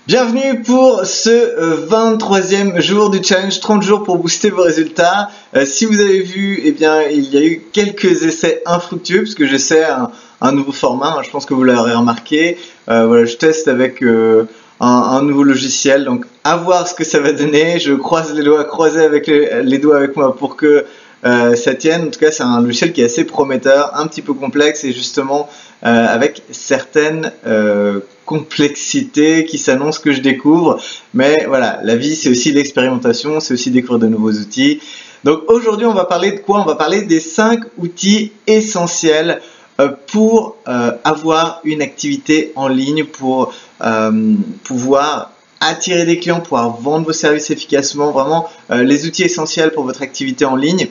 Bienvenue pour ce 23e jour du challenge 30 jours pour booster vos résultats. Si vous avez vu, eh bien, il y a eu quelques essais infructueux puisque j'essaie un nouveau format, je pense que vous l'aurez remarqué. Voilà, je teste avec un nouveau logiciel, donc à voir ce que ça va donner. Je croise les doigts, croisez avec les doigts avec moi pour que ça tienne. En tout cas, c'est un logiciel qui est assez prometteur, un petit peu complexe et justement avec certaines complexités qui s'annoncent que je découvre. Mais voilà, la vie, c'est aussi l'expérimentation, c'est aussi découvrir de nouveaux outils. Donc aujourd'hui, on va parler de quoi? On va parler des 5 outils essentiels pour avoir une activité en ligne, pour pouvoir attirer des clients, pouvoir vendre vos services efficacement, vraiment les outils essentiels pour votre activité en ligne.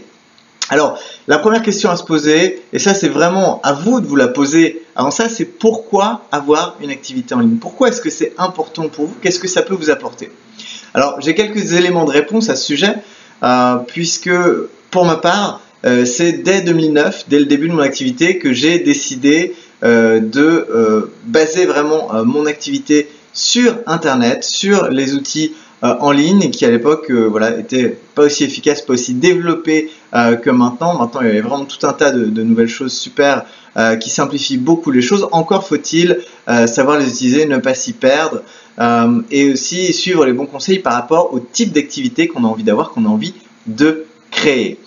Alors, la première question à se poser, et ça c'est vraiment à vous de vous la poser avant ça, c'est pourquoi avoir une activité en ligne? Pourquoi est-ce que c'est important pour vous? Qu'est-ce que ça peut vous apporter? Alors, j'ai quelques éléments de réponse à ce sujet, puisque pour ma part, c'est dès 2009, dès le début de mon activité, que j'ai décidé de baser vraiment mon activité sur Internet, sur les outils en ligne, qui à l'époque voilà, étaient pas aussi efficaces, pas aussi développés que maintenant. Maintenant, il y avait vraiment tout un tas de nouvelles choses super qui simplifient beaucoup les choses. Encore faut-il savoir les utiliser, ne pas s'y perdre et aussi suivre les bons conseils par rapport au type d'activité qu'on a envie d'avoir, qu'on a envie de créer.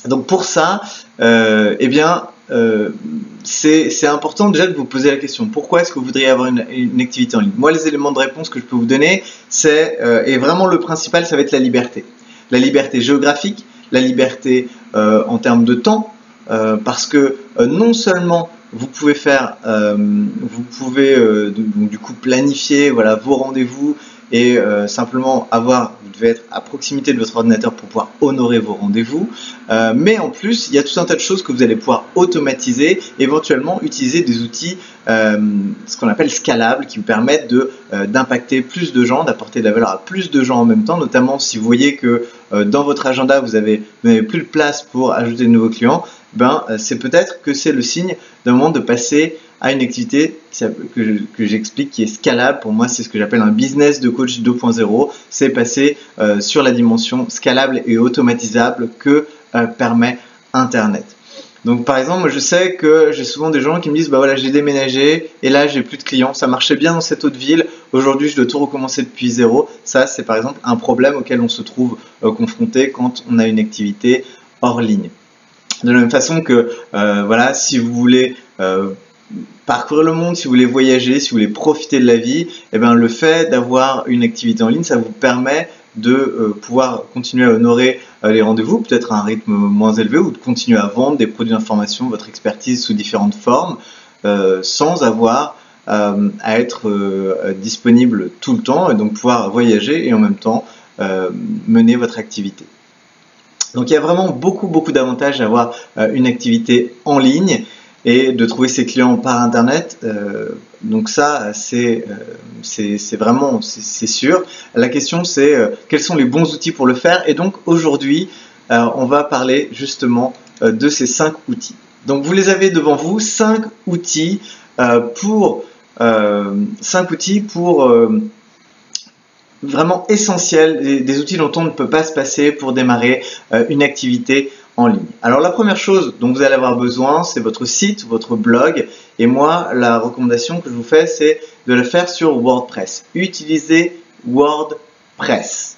Donc pour ça, eh bien, c'est important déjà de vous poser la question, pourquoi est-ce que vous voudriez avoir une activité en ligne? Moi, les éléments de réponse que je peux vous donner, c'est, et vraiment le principal, ça va être la liberté. La liberté géographique, la liberté en termes de temps, parce que non seulement vous pouvez faire, vous pouvez du coup planifier voilà, vos rendez-vous et simplement vous devez être à proximité de votre ordinateur pour pouvoir honorer vos rendez-vous, mais en plus il y a tout un tas de choses que vous allez pouvoir automatiser, éventuellement utiliser des outils ce qu'on appelle scalables qui vous permettent d'impacter plus de gens, d'apporter de la valeur à plus de gens en même temps, notamment si vous voyez que dans votre agenda vous n'avez plus de place pour ajouter de nouveaux clients, c'est peut-être que c'est le signe d'un moment de passer à une activité que j'explique qui est scalable. Pour moi, c'est ce que j'appelle un business de coach 2.0. C'est passer sur la dimension scalable et automatisable que permet Internet. Donc par exemple, moi je sais que j'ai souvent des gens qui me disent voilà, j'ai déménagé et là j'ai plus de clients, ça marchait bien dans cette autre ville, aujourd'hui je dois tout recommencer depuis zéro. Ça c'est par exemple un problème auquel on se trouve confronté quand on a une activité hors ligne. De la même façon que voilà, si vous voulez parcourir le monde, si vous voulez voyager, si vous voulez profiter de la vie, eh bien le fait d'avoir une activité en ligne, ça vous permet de pouvoir continuer à honorer les rendez-vous, peut-être à un rythme moins élevé, ou de continuer à vendre des produits d'information, votre expertise sous différentes formes, sans avoir à être disponible tout le temps, et donc pouvoir voyager et en même temps mener votre activité. Donc il y a vraiment beaucoup d'avantages à avoir une activité en ligne et de trouver ses clients par Internet. Donc ça, c'est vraiment, c'est sûr. La question, c'est quels sont les bons outils pour le faire. Et donc aujourd'hui, on va parler justement de ces 5 outils. Donc vous les avez devant vous, 5 outils pour vraiment essentiels, des outils dont on ne peut pas se passer pour démarrer une activité en ligne. Alors la première chose dont vous allez avoir besoin, c'est votre site, votre blog. Et moi, la recommandation que je vous fais, c'est de le faire sur WordPress. Utilisez WordPress.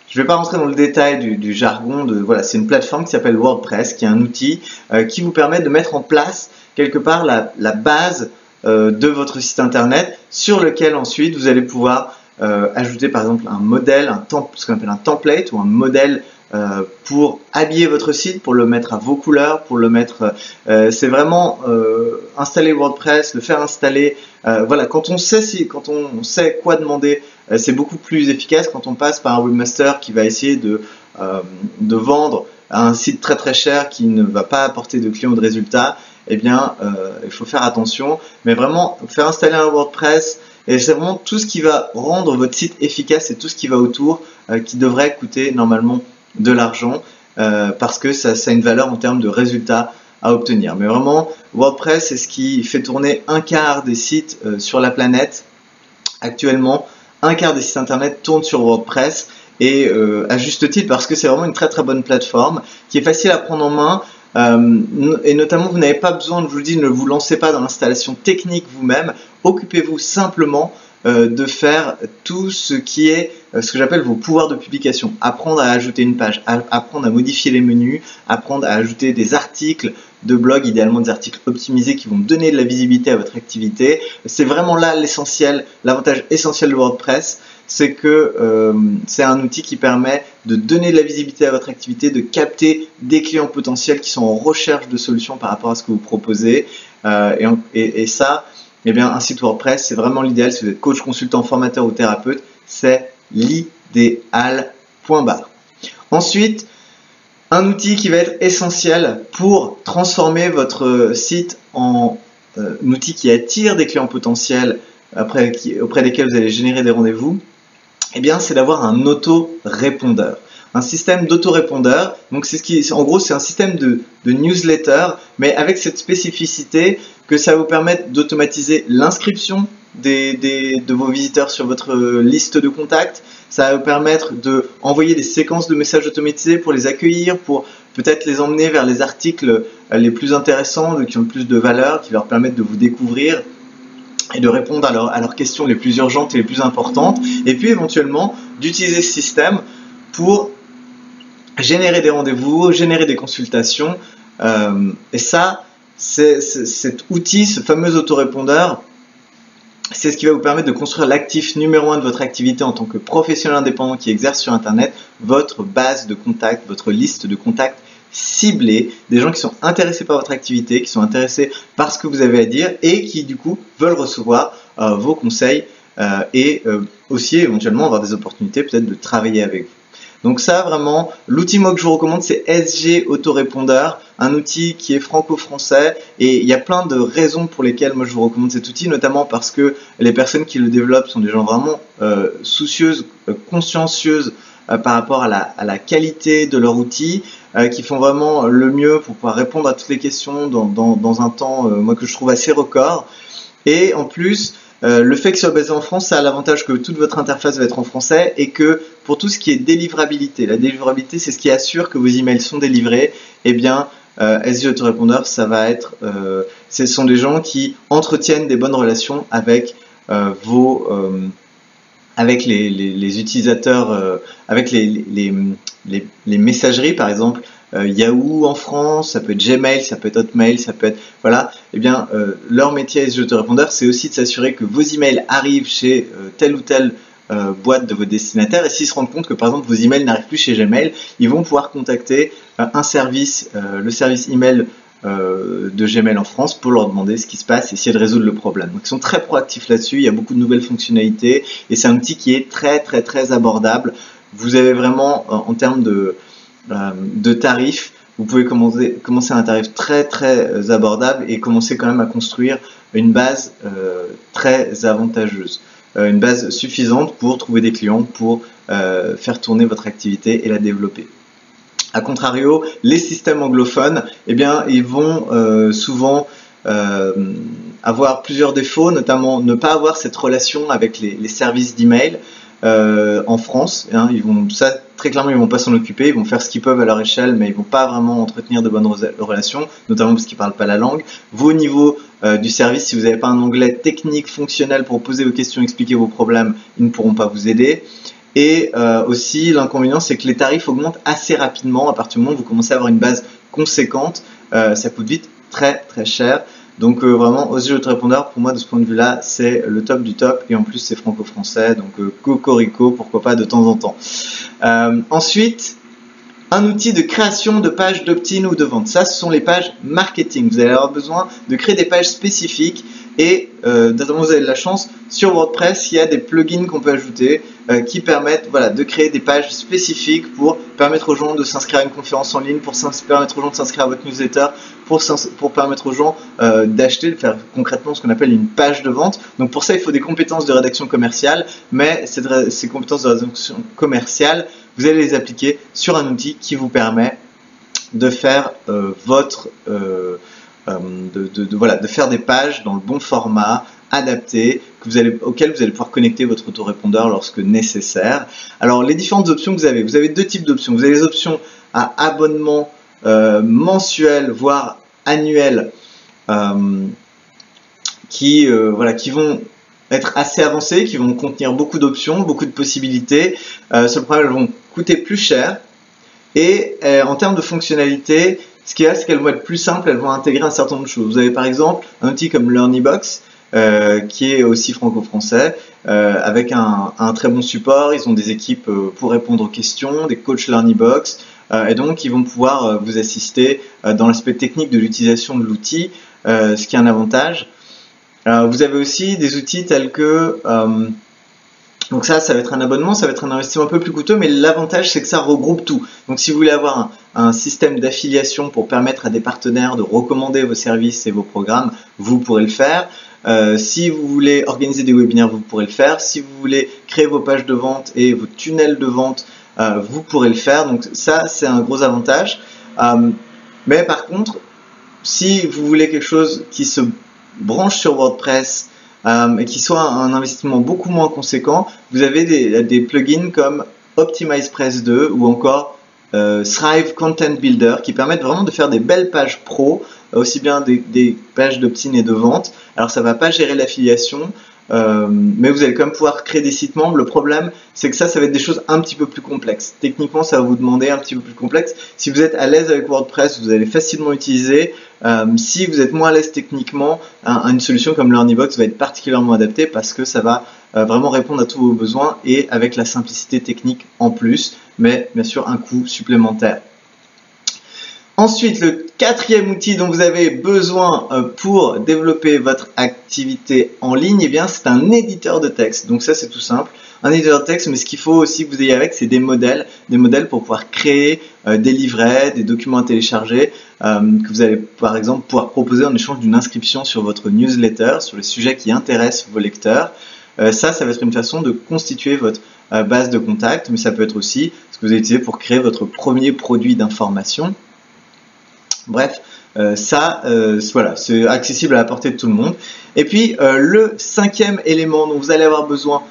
Je ne vais pas rentrer dans le détail du jargon. Voilà, c'est une plateforme qui s'appelle WordPress, qui est un outil qui vous permet de mettre en place quelque part la base de votre site internet sur lequel ensuite vous allez pouvoir ajouter par exemple un modèle, ce qu'on appelle un template ou un modèle pour habiller votre site, pour le mettre à vos couleurs, pour le mettre, c'est vraiment installer WordPress, le faire installer. Voilà, quand on sait quoi demander, c'est beaucoup plus efficace. Quand on passe par un webmaster qui va essayer de vendre un site très cher qui ne va pas apporter de clients ou de résultats, eh bien, il faut faire attention. Mais vraiment, faire installer un WordPress, et c'est vraiment tout ce qui va rendre votre site efficace et tout ce qui va autour qui devrait coûter normalement de l'argent parce que ça a une valeur en termes de résultats à obtenir. Mais vraiment, WordPress, c'est ce qui fait tourner un quart des sites sur la planète actuellement. un quart des sites internet tournent sur WordPress, et à juste titre parce que c'est vraiment une très très bonne plateforme qui est facile à prendre en main. Et notamment, vous n'avez pas besoin, je vous le dis, ne vous lancez pas dans l'installation technique vous-même. Occupez-vous simplement de faire tout ce qui est ce que j'appelle vos pouvoirs de publication. Apprendre à ajouter une page, apprendre à modifier les menus, apprendre à ajouter des articles de blog, idéalement des articles optimisés qui vont donner de la visibilité à votre activité. C'est vraiment là l'essentiel, l'avantage essentiel de WordPress. C'est que c'est un outil qui permet de donner de la visibilité à votre activité, de capter des clients potentiels qui sont en recherche de solutions par rapport à ce que vous proposez. Et ça, eh bien, un site WordPress, c'est vraiment l'idéal. Si vous êtes coach, consultant, formateur ou thérapeute, c'est l'idéal. Point barre. Ensuite, un outil qui va être essentiel pour transformer votre site en un outil qui attire des clients potentiels auprès desquels vous allez générer des rendez-vous, eh bien, c'est d'avoir un autorépondeur. Un système d'autorépondeur, donc en gros, c'est un système de newsletter, mais avec cette spécificité que ça va vous permettre d'automatiser l'inscription de vos visiteurs sur votre liste de contacts. Ça va vous permettre d'envoyer des séquences de messages automatisés pour les accueillir, pour peut-être les emmener vers les articles les plus intéressants, qui ont le plus de valeur, qui leur permettent de vous découvrir et de répondre à leurs questions les plus urgentes et les plus importantes, et puis éventuellement d'utiliser ce système pour générer des rendez-vous, générer des consultations, et ça, cet outil, ce fameux autorépondeur, c'est ce qui va vous permettre de construire l'actif numéro 1 de votre activité en tant que professionnel indépendant qui exerce sur Internet, votre base de contacts, votre liste de contacts ciblés, des gens qui sont intéressés par votre activité, qui sont intéressés par ce que vous avez à dire et qui du coup veulent recevoir vos conseils et aussi éventuellement avoir des opportunités peut-être de travailler avec vous. Donc ça vraiment, l'outil moi que je vous recommande c'est SG Autorépondeur, un outil qui est franco-français et il y a plein de raisons pour lesquelles moi je vous recommande cet outil, notamment parce que les personnes qui le développent sont des gens vraiment soucieuses, consciencieuses par rapport à la qualité de leur outil, qui font vraiment le mieux pour pouvoir répondre à toutes les questions dans un temps moi que je trouve assez record. Et en plus, le fait que ce soit basé en France, ça a l'avantage que toute votre interface va être en français et que pour tout ce qui est délivrabilité, la délivrabilité c'est ce qui assure que vos emails sont délivrés, et bien SG Autorépondeur, ça va être, ce sont des gens qui entretiennent des bonnes relations avec avec les utilisateurs, avec les messageries par exemple, Yahoo en France, ça peut être Gmail, ça peut être Hotmail, ça peut être, voilà, eh bien leur métier SG Autorépondeur, c'est aussi de s'assurer que vos emails arrivent chez telle ou telle boîte de vos destinataires, et s'ils se rendent compte que par exemple vos emails n'arrivent plus chez Gmail, ils vont pouvoir contacter un service, le service email de Gmail en France pour leur demander ce qui se passe et essayer de résoudre le problème. Donc ils sont très proactifs là-dessus, il y a beaucoup de nouvelles fonctionnalités et c'est un outil qui est très très très abordable. Vous avez vraiment en termes de tarifs, vous pouvez commencer à un tarif très très abordable et commencer quand même à construire une base très avantageuse, une base suffisante pour trouver des clients, pour faire tourner votre activité et la développer. A contrario, les systèmes anglophones, eh bien, ils vont souvent avoir plusieurs défauts, notamment ne pas avoir cette relation avec les services d'email en France. Hein, ça, très clairement, ils vont pas s'en occuper, ils vont faire ce qu'ils peuvent à leur échelle, mais ils vont pas vraiment entretenir de bonnes relations, notamment parce qu'ils parlent pas la langue. Vous, au niveau du service, si vous n'avez pas un anglais technique, fonctionnel pour poser vos questions, expliquer vos problèmes, ils ne pourront pas vous aider. Et aussi, l'inconvénient, c'est que les tarifs augmentent assez rapidement. À partir du moment où vous commencez à avoir une base conséquente, ça coûte vite très très cher. Donc vraiment, SG Autorépondeur, pour moi, de ce point de vue-là, c'est le top du top. Et en plus, c'est franco-français, donc cocorico, pourquoi pas de temps en temps. Ensuite, un outil de création de pages d'opt-in ou de vente. Ça, ce sont les pages marketing. Vous allez avoir besoin de créer des pages spécifiques. Et notamment, vous avez de la chance, sur WordPress, il y a des plugins qu'on peut ajouter qui permettent de créer des pages spécifiques pour permettre aux gens de s'inscrire à une conférence en ligne, pour permettre aux gens de s'inscrire à votre newsletter, pour permettre aux gens d'acheter, de faire concrètement ce qu'on appelle une page de vente. Donc pour ça, il faut des compétences de rédaction commerciale, mais ces compétences de rédaction commerciale, vous allez les appliquer sur un outil qui vous permet de faire de faire des pages dans le bon format, adaptés auxquels vous allez pouvoir connecter votre autorépondeur lorsque nécessaire. Alors les différentes options que vous avez deux types d'options. Vous avez les options à abonnement mensuel voire annuel qui vont être assez avancées, qui vont contenir beaucoup d'options, beaucoup de possibilités. Seul problème, elles vont coûter plus cher. Et en termes de fonctionnalité, ce qu'il y a, c'est qu'elles vont être plus simples, elles vont intégrer un certain nombre de choses. Vous avez par exemple un outil comme LearnyBox, qui est aussi franco-français, avec un très bon support. Ils ont des équipes pour répondre aux questions, des coachs LearnyBox, et donc ils vont pouvoir vous assister dans l'aspect technique de l'utilisation de l'outil, ce qui est un avantage. Vous avez aussi des outils tels que donc ça va être un abonnement, ça va être un investissement un peu plus coûteux, mais l'avantage c'est que ça regroupe tout. Donc si vous voulez avoir un système d'affiliation pour permettre à des partenaires de recommander vos services et vos programmes, vous pourrez le faire. Si vous voulez organiser des webinaires, vous pourrez le faire. Si vous voulez créer vos pages de vente et vos tunnels de vente, vous pourrez le faire. Donc ça, c'est un gros avantage. Mais par contre, si vous voulez quelque chose qui se branche sur WordPress et qui soit un investissement beaucoup moins conséquent, vous avez des plugins comme OptimizePress 2 ou encore Thrive Content Builder qui permettent vraiment de faire des belles pages pro, aussi bien des pages d'opt-in et de vente. Alors ça ne va pas gérer l'affiliation, mais vous allez quand même pouvoir créer des sites membres. Le problème, c'est que ça va être des choses un petit peu plus complexes. Techniquement, ça va vous demander un petit peu plus complexe. Si vous êtes à l'aise avec WordPress, vous allez facilement utiliser. Si vous êtes moins à l'aise techniquement, une solution comme LearnyBox va être particulièrement adaptée parce que ça va vraiment répondre à tous vos besoins et avec la simplicité technique en plus, mais bien sûr un coût supplémentaire. Ensuite, le quatrième outil dont vous avez besoin pour développer votre activité en ligne, eh bien, c'est un éditeur de texte. Donc ça, c'est tout simple. Un éditeur de texte, mais ce qu'il faut aussi que vous ayez avec, c'est des modèles pour pouvoir créer des livrets, des documents à télécharger, que vous allez par exemple pouvoir proposer en échange d'une inscription sur votre newsletter, sur les sujets qui intéressent vos lecteurs. Ça va être une façon de constituer votre base de contact, mais ça peut être aussi ce que vous allez utiliser pour créer votre premier produit d'information. Bref, voilà, c'est accessible à la portée de tout le monde. Et puis, le cinquième élément dont vous allez avoir besoin,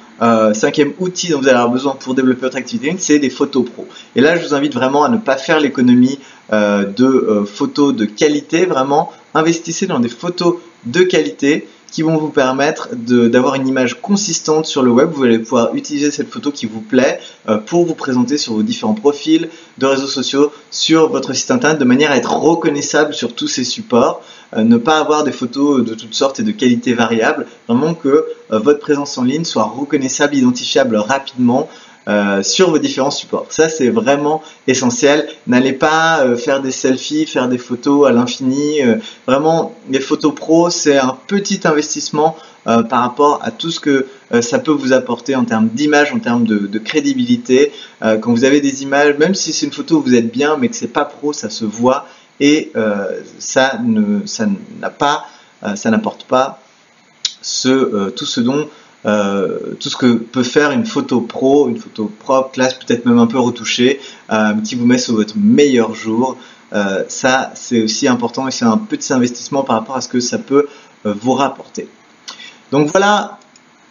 cinquième outil dont vous allez avoir besoin pour développer votre activité, c'est des photos pro. Et là, je vous invite vraiment à ne pas faire l'économie de photos de qualité. Vraiment, investissez dans des photos de qualité qui vont vous permettre d'avoir une image consistante sur le web. Vous allez pouvoir utiliser cette photo qui vous plaît pour vous présenter sur vos différents profils de réseaux sociaux, sur votre site internet, de manière à être reconnaissable sur tous ces supports. Ne pas avoir des photos de toutes sortes et de qualité variable, vraiment que votre présence en ligne soit reconnaissable, identifiable rapidement sur vos différents supports. Ça, c'est vraiment essentiel. N'allez pas faire des selfies, faire des photos à l'infini. Vraiment, les photos pro, c'est un petit investissement par rapport à tout ce que ça peut vous apporter en termes d'image, en termes de crédibilité. Quand vous avez des images, même si c'est une photo où vous êtes bien, mais que c'est pas pro, ça se voit et ça n'apporte pas tout ce que peut faire une photo pro, une photo propre, classe, peut-être même un peu retouchée, qui vous met sur votre meilleur jour. Ça, c'est aussi important et c'est un petit investissement par rapport à ce que ça peut vous rapporter. Donc voilà,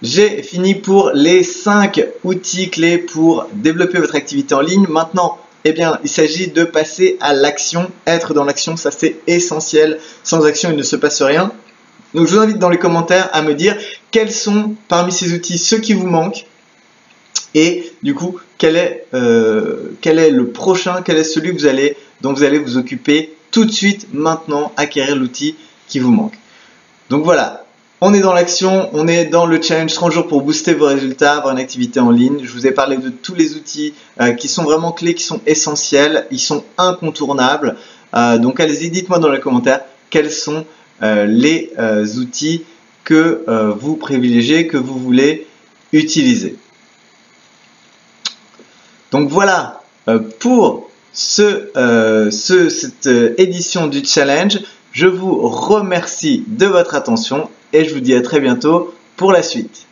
j'ai fini pour les 5 outils clés pour développer votre activité en ligne. Maintenant, eh bien, il s'agit de passer à l'action. Être dans l'action, ça c'est essentiel. Sans action, il ne se passe rien. Donc je vous invite dans les commentaires à me dire quels sont parmi ces outils ceux qui vous manquent et du coup quel est le prochain, quel est celui dont vous allez vous occuper tout de suite maintenant, acquérir l'outil qui vous manque. Donc voilà, on est dans l'action, on est dans le challenge 30 jours pour booster vos résultats, avoir une activité en ligne. Je vous ai parlé de tous les outils qui sont vraiment clés, qui sont essentiels, ils sont incontournables. Donc allez-y, dites-moi dans les commentaires quels sont les outils que vous privilégiez, que vous voulez utiliser. Donc voilà pour cette édition du challenge. Je vous remercie de votre attention et je vous dis à très bientôt pour la suite.